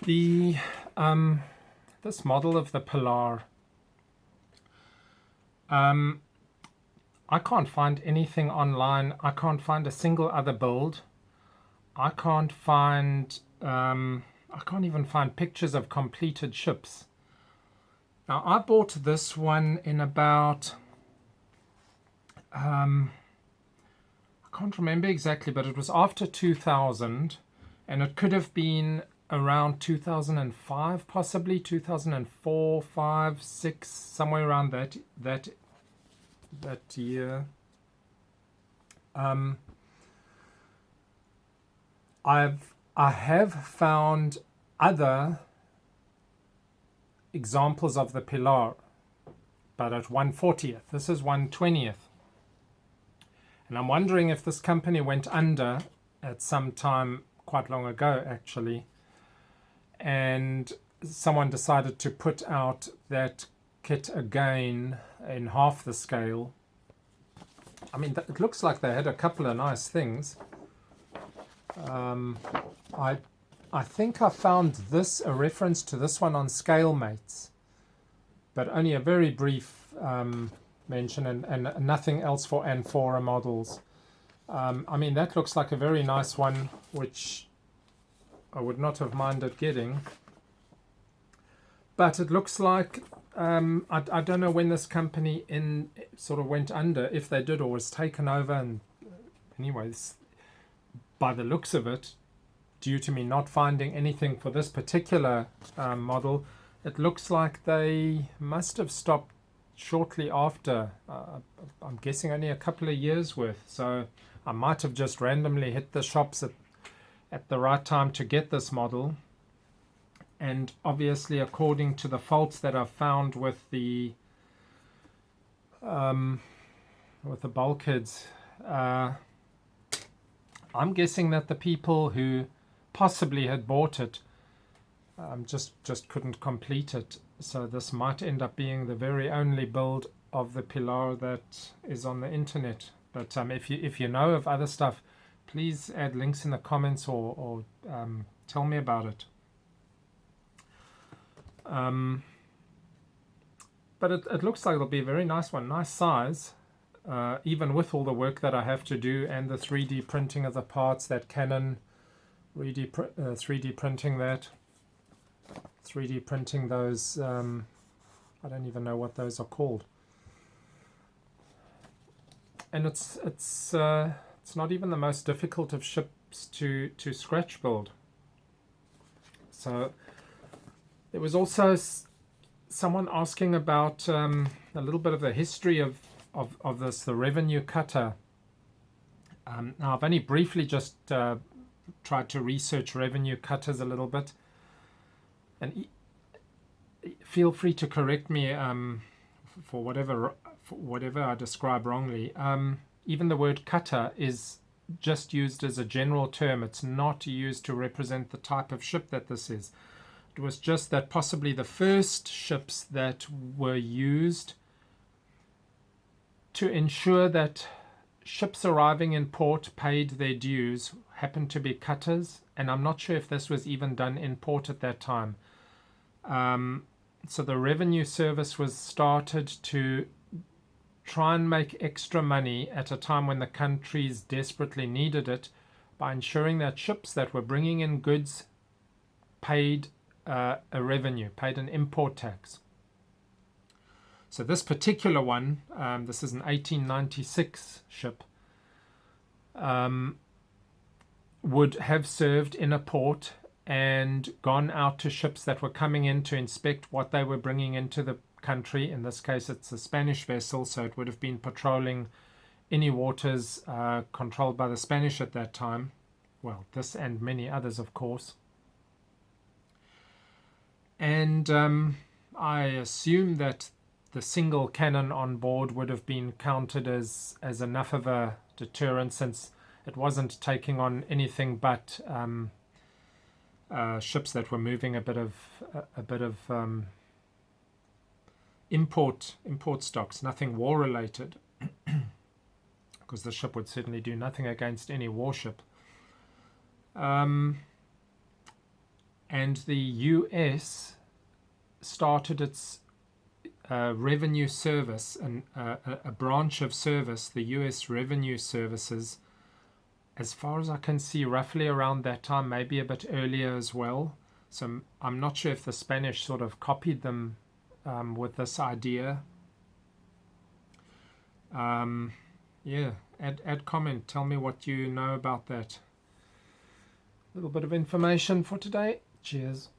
The this model of the Pilar, I can't find anything online. I can't find a single other build. I can't find I can't even find pictures of completed ships. Now I bought this one in about I can't remember exactly, but it was after 2000, and it could have been around 2005, possibly 2004, 5, 6, somewhere around that year. I have found other examples of the Pilar, but at 1/40th. This is 1/20th. And I'm wondering if this company went under at some time quite long ago, actually, and someone decided to put out that kit again in half the scale. I mean, it looks like they had a couple of nice things. I think I found a reference to this one on ScaleMates, but only a very brief mention, and nothing else for Anfora models. I mean, that looks like a very nice one, which I would not have minded getting. But it looks like, I don't know when this company sort of went under, if they did, or was taken over. And anyways, by the looks of it, due to me not finding anything for this particular model, it looks like they must have stopped shortly after. I'm guessing only a couple of years worth. So I might have just randomly hit the shops at the right time to get this model. And obviously, according to the faults that I've found with the bulkheads, I'm guessing that the people who possibly had bought it just couldn't complete it. So this might end up being the very only build of the Pilar that is on the internet. But if you know of other stuff, please add links in the comments or tell me about it. But it looks like it'll be a very nice one, nice size, even with all the work that I have to do and the 3D printing of the parts, that Canon 3D printing that, 3D printing those, I don't even know what those are called. And it's not even the most difficult of ships to scratch build. So there was also someone asking about a little bit of the history of this, the revenue cutter. Now I've only briefly just tried to research revenue cutters a little bit, and feel free to correct me for whatever I describe wrongly. Even the word cutter is just used as a general term. It's not used to represent the type of ship that this is. It was just that possibly the first ships that were used to ensure that ships arriving in port paid their dues happened to be cutters, and I'm not sure if this was even done in port at that time. So the revenue service was started to try and make extra money at a time when the countries desperately needed it, by ensuring that ships that were bringing in goods paid a revenue, paid an import tax. So this particular one, this is an 1896 ship, would have served in a port and gone out to ships that were coming in to inspect what they were bringing into the country. In this case, it's a Spanish vessel, so it would have been patrolling any waters controlled by the Spanish at that time. Well, this and many others, of course. And I assume that the single cannon on board would have been counted as enough of a deterrent, since it wasn't taking on anything but ships that were moving a bit of import stocks, nothing war related, because the ship would certainly do nothing against any warship. and the US started its revenue service, and a branch of service, the US Revenue Services, as far as I can see, roughly around that time, maybe a bit earlier as well. So I'm not sure if the Spanish sort of copied them with this idea. Yeah, add comment. Tell me what you know about that. A little bit of information for today. Cheers.